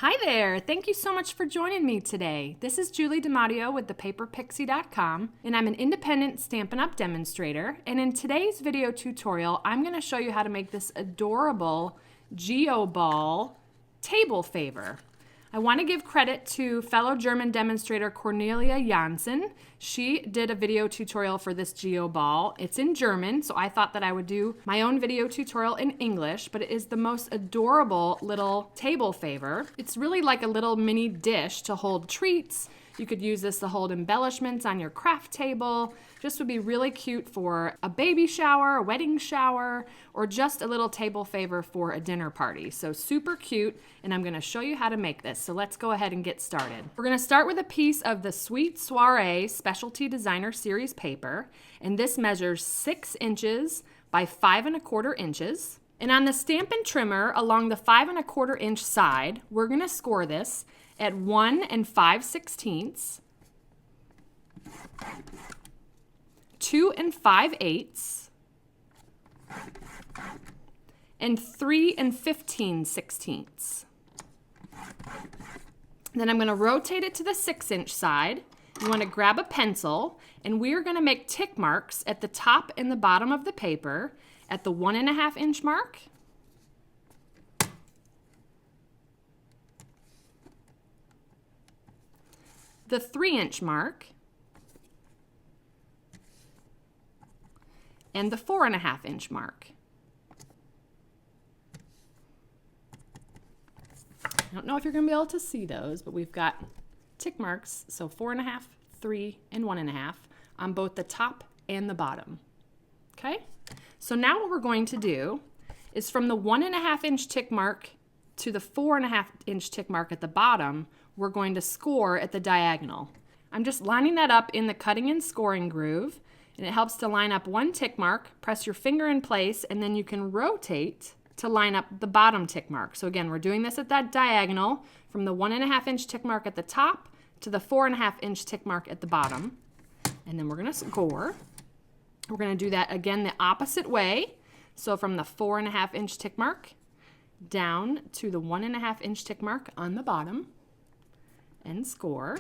Hi there! Thank you so much for joining me today. This is Julie DiMatteo with thepaperpixie.com, and I'm an independent Stampin' Up! Demonstrator. And in today's video tutorial, I'm going to show you how to make this adorable geoball table favor. I want to give credit to fellow German demonstrator Cornelia Janssen. She did a video tutorial for this geoball. It's in German, so I thought that I would do my own video tutorial in English, but it is the most adorable little table favor. It's really like a little mini dish to hold treats. You could use this to hold embellishments on your craft table. Just would be really cute for a baby shower, a wedding shower, or just a little table favor for a dinner party. So super cute, and I'm gonna show you how to make this. So let's go ahead and get started. We're gonna start with a piece of the Sweet Soiree Specialty Designer Series paper, and this measures 6 inches by 5 1/4 inches. And on the Stampin' Trimmer along the 5 1/4 inch side, we're gonna score this at 1 5/16, 2 5/8, and 3 15/16. Then I'm going to rotate it to the 6-inch side. You want to grab a pencil, and we are going to make tick marks at the top and the bottom of the paper at the 1 1/2 inch mark, the 3-inch mark, and the 4 1/2 inch mark. I don't know if you're going to be able to see those, but we've got tick marks, so 4 1/2, 3, and 1 1/2 on both the top and the bottom. Okay? So now what we're going to do is from the 1 1/2 inch tick mark to the 4 1/2 inch tick mark at the bottom, we're going to score at the diagonal. I'm just lining that up in the cutting and scoring groove, and it helps to line up one tick mark, press your finger in place, and then you can rotate to line up the bottom tick mark. So again, we're doing this at that diagonal from the 1 1/2 inch tick mark at the top to the 4 1/2 inch tick mark at the bottom. And then we're gonna score. We're gonna do that again the opposite way. So from the 4 1/2 inch tick mark down to the 1 1/2 inch tick mark on the bottom and score.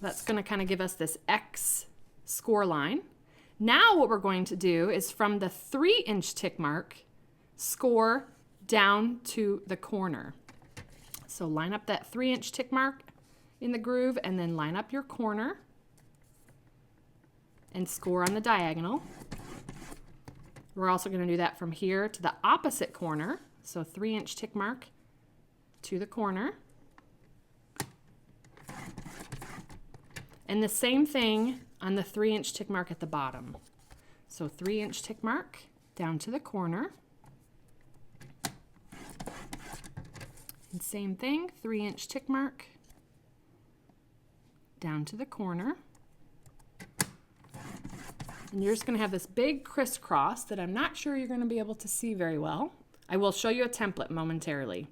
That's gonna kind of give us this X score line. Now what we're going to do is from the 3-inch tick mark, score down to the corner. So line up that 3-inch tick mark in the groove and then line up your corner and score on the diagonal. We're also going to do that from here to the opposite corner. So 3-inch tick mark to the corner. And the same thing on the 3-inch tick mark at the bottom. So 3-inch tick mark down to the corner. And same thing, 3-inch tick mark down to the corner. And you're just going to have this big crisscross that I'm not sure you're going to be able to see very well. I will show you a template momentarily.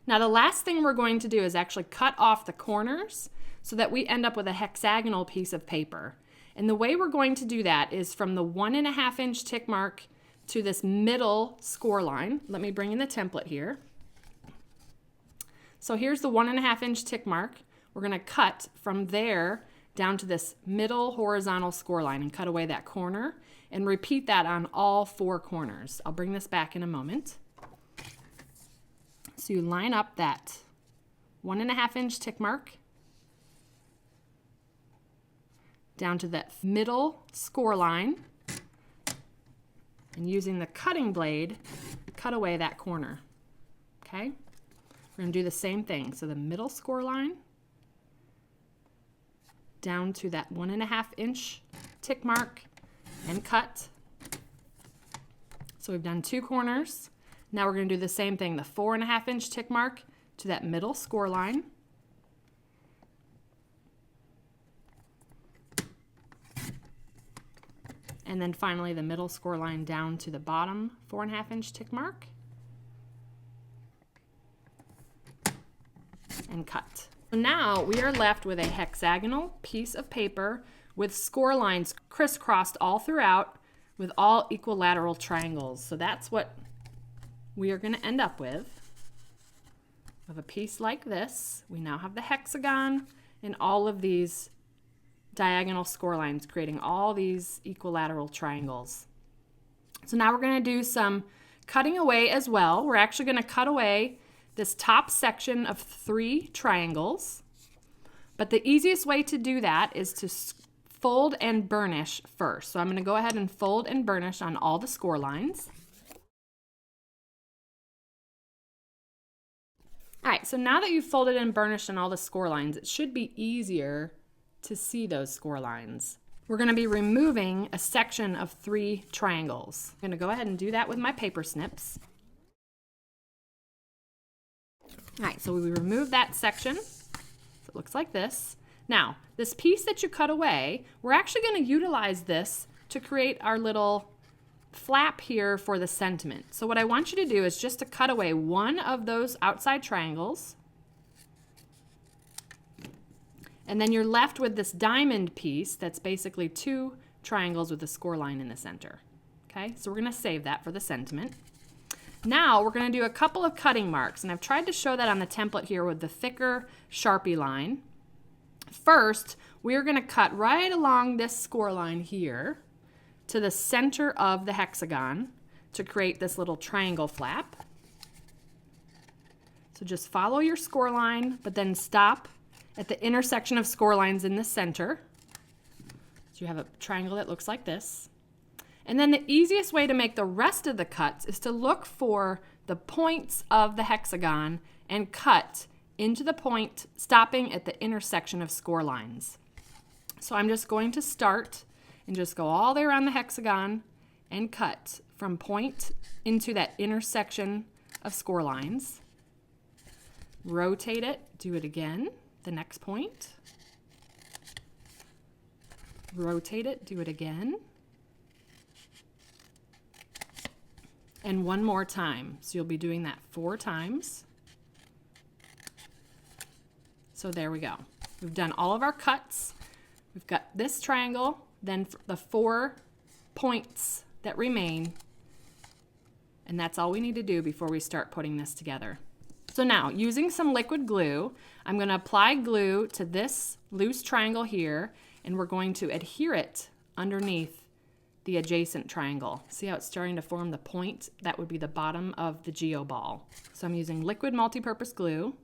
Now the last thing we're going to do is actually cut off the corners so that we end up with a hexagonal piece of paper. And the way we're going to do that is from the 1 1/2 inch tick mark to this middle score line. Let me bring in the template here. So here's the 1 1/2 inch tick mark. We're going to cut from there down to this middle horizontal score line and cut away that corner and repeat that on all 4 corners. I'll bring this back in a moment. So you line up that 1 1/2 inch tick mark down to that middle score line, and using the cutting blade, cut away that corner. Okay? We're going to do the same thing. So the middle score line down to that 1 1/2 inch tick mark and cut. So we've done 2 corners. Now we're going to do the same thing, the 4 1/2 inch tick mark to that middle score line. And then finally the middle score line down to the bottom 4 1/2 inch tick mark. And cut. So now we are left with a hexagonal piece of paper with score lines crisscrossed all throughout with all equilateral triangles. So that's what we are going to end up with. of a piece like this. We now have the hexagon and all of these diagonal score lines creating all these equilateral triangles. So now we're going to do some cutting away as well. We're actually going to cut away this top section of 3 triangles. But the easiest way to do that is to fold and burnish first. So I'm going to go ahead and fold and burnish on all the score lines. All right, so now that you've folded and burnished on all the score lines, it should be easier to see those score lines. We're going to be removing a section of 3 triangles. I'm going to go ahead and do that with my paper snips. All right, so we remove that section. So it looks like this. Now, this piece that you cut away, we're actually going to utilize this to create our little flap here for the sentiment. So what I want you to do is just to cut away one of those outside triangles. And then you're left with this diamond piece that's basically 2 triangles with a score line in the center. Okay, so we're going to save that for the sentiment. Now we're going to do a couple of cutting marks, and I've tried to show that on the template here with the thicker Sharpie line. First, we're going to cut right along this score line here to the center of the hexagon to create this little triangle flap. So just follow your score line, but then stop at the intersection of score lines in the center. So you have a triangle that looks like this. And then the easiest way to make the rest of the cuts is to look for the points of the hexagon and cut into the point, stopping at the intersection of score lines. So I'm just going to start and just go all the way around the hexagon and cut from point into that intersection of score lines. Rotate it, do it again, the next point. Rotate it, do it again. And one more time. So you'll be doing that 4 times. So there we go. We've done all of our cuts. We've got this triangle, then the 4 points that remain. And that's all we need to do before we start putting this together. So now, using some liquid glue, I'm going to apply glue to this loose triangle here, and we're going to adhere it underneath the adjacent triangle. See how it's starting to form the point? That would be the bottom of the geo ball. So I'm using liquid multi-purpose glue.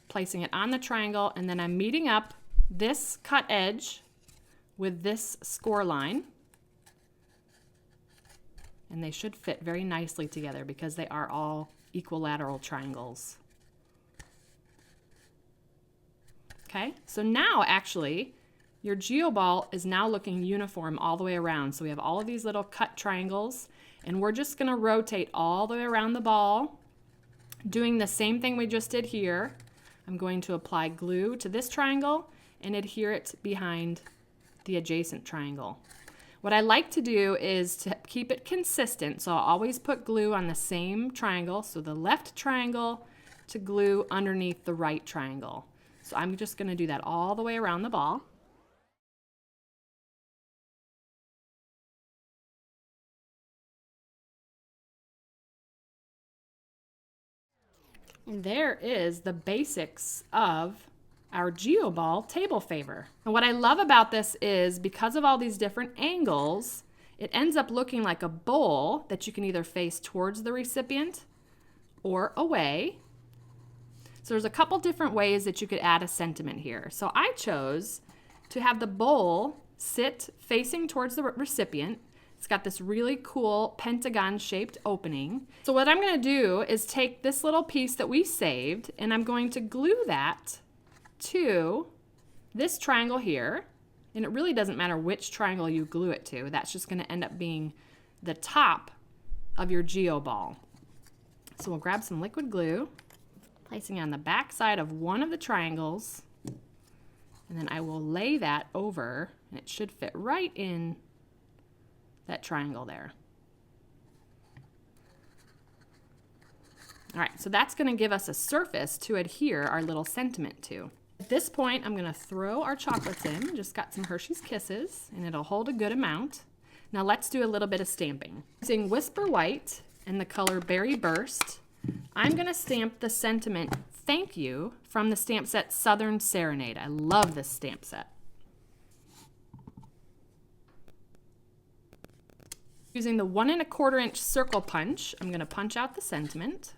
Placing it on the triangle, and then I'm meeting up this cut edge with this score line. And they should fit very nicely together because they are all equilateral triangles. Okay, so now actually your geoball is now looking uniform all the way around. So we have all of these little cut triangles, and we're just gonna rotate all the way around the ball, doing the same thing we just did here. I'm going to apply glue to this triangle and adhere it behind the adjacent triangle. What I like to do is to keep it consistent, so I'll always put glue on the same triangle, so the left triangle to glue underneath the right triangle. So I'm just going to do that all the way around the ball. And there is the basics of our geoball table favor. And what I love about this is because of all these different angles, it ends up looking like a bowl that you can either face towards the recipient or away. So there's a couple different ways that you could add a sentiment here. So I chose to have the bowl sit facing towards the recipient. It's got this really cool pentagon shaped opening. So what I'm going to do is take this little piece that we saved, and I'm going to glue that to this triangle here. And it really doesn't matter which triangle you glue it to. That's just going to end up being the top of your geo ball. So we'll grab some liquid glue, placing it on the back side of one of the triangles, and then I will lay that over, and it should fit right in that triangle there. All right, so that's going to give us a surface to adhere our little sentiment to. At this point, I'm going to throw our chocolates in. Just got some Hershey's Kisses, and it'll hold a good amount. Now let's do a little bit of stamping. Using Whisper White and the color Berry Burst, I'm gonna stamp the sentiment, "Thank you," from the stamp set Southern Serenade. I love this stamp set. Using the 1 1/4 inch circle punch, I'm gonna punch out the sentiment.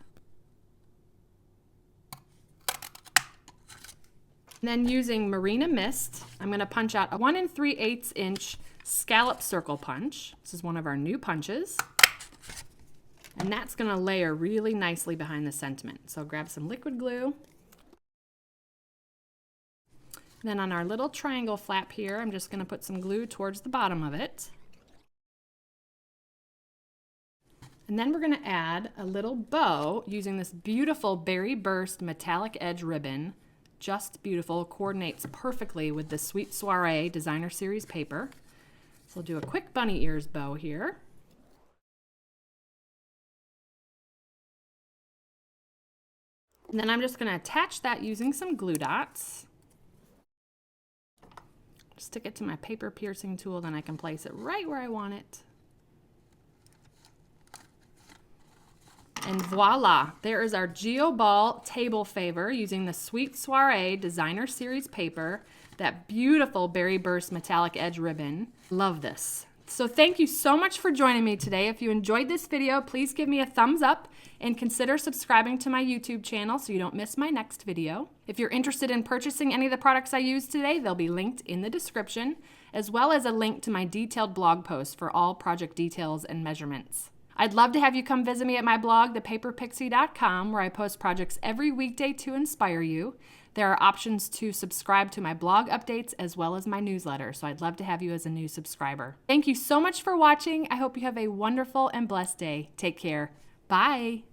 And then using Marina Mist, I'm gonna punch out a 1 3/8 inch scallop circle punch. This is one of our new punches. And that's gonna layer really nicely behind the sentiment. So grab some liquid glue. Then on our little triangle flap here, I'm just gonna put some glue towards the bottom of it. And then we're gonna add a little bow using this beautiful Berry Burst metallic edge ribbon. Just beautiful, coordinates perfectly with the Sweet Soiree Designer Series paper. So we'll do a quick bunny ears bow here. And then I'm just gonna attach that using some glue dots. Stick it to my paper piercing tool, then I can place it right where I want it. And voila, there is our Geo Ball table favor using the Sweet Soiree Designer Series paper, that beautiful Berry Burst metallic edge ribbon. Love this. So thank you so much for joining me today. If you enjoyed this video, please give me a thumbs up and consider subscribing to my YouTube channel so you don't miss my next video. If you're interested in purchasing any of the products I used today, they'll be linked in the description, as well as a link to my detailed blog post for all project details and measurements. I'd love to have you come visit me at my blog, thepaperpixie.com, where I post projects every weekday to inspire you. There are options to subscribe to my blog updates as well as my newsletter, so I'd love to have you as a new subscriber. Thank you so much for watching. I hope you have a wonderful and blessed day. Take care. Bye.